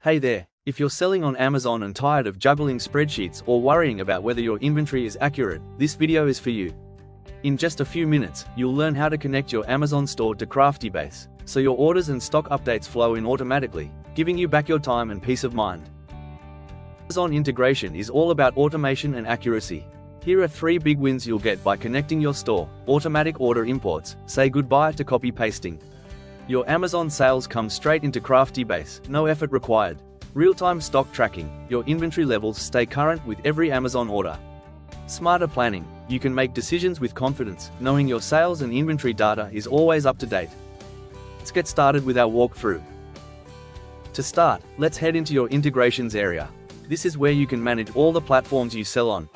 Hey there, if you're selling on Amazon and tired of juggling spreadsheets or worrying about whether your inventory is accurate, this video is for you. In just a few minutes, you'll learn how to connect your Amazon store to Craftybase, so your orders and stock updates flow in automatically, giving you back your time and peace of mind. Amazon integration is all about automation and accuracy. Here are 3 big wins you'll get by connecting your store: automatic order imports, say goodbye to copy-pasting. Your Amazon sales come straight into Craftybase, no effort required. Real-time stock tracking, your inventory levels stay current with every Amazon order. Smarter planning, you can make decisions with confidence, knowing your sales and inventory data is always up to date. Let's get started with our walkthrough. To start, let's head into your integrations area. This is where you can manage all the platforms you sell on.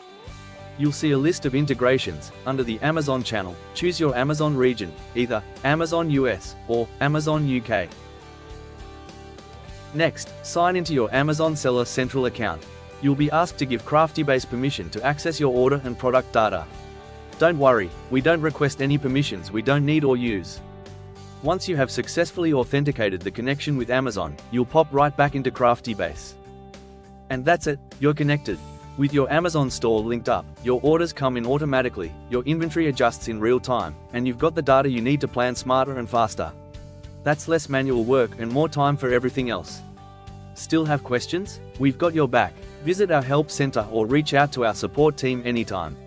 You'll see a list of integrations. Under the Amazon channel, choose your Amazon region, either Amazon US or Amazon UK. Next, sign into your Amazon Seller Central account. You'll be asked to give Craftybase permission to access your order and product data. Don't worry, we don't request any permissions we don't need or use. Once you have successfully authenticated the connection with Amazon, you'll pop right back into Craftybase. And that's it, you're connected. With your Amazon store linked up, your orders come in automatically, your inventory adjusts in real time, and you've got the data you need to plan smarter and faster. That's less manual work and more time for everything else. Still have questions? We've got your back. Visit our help center or reach out to our support team anytime.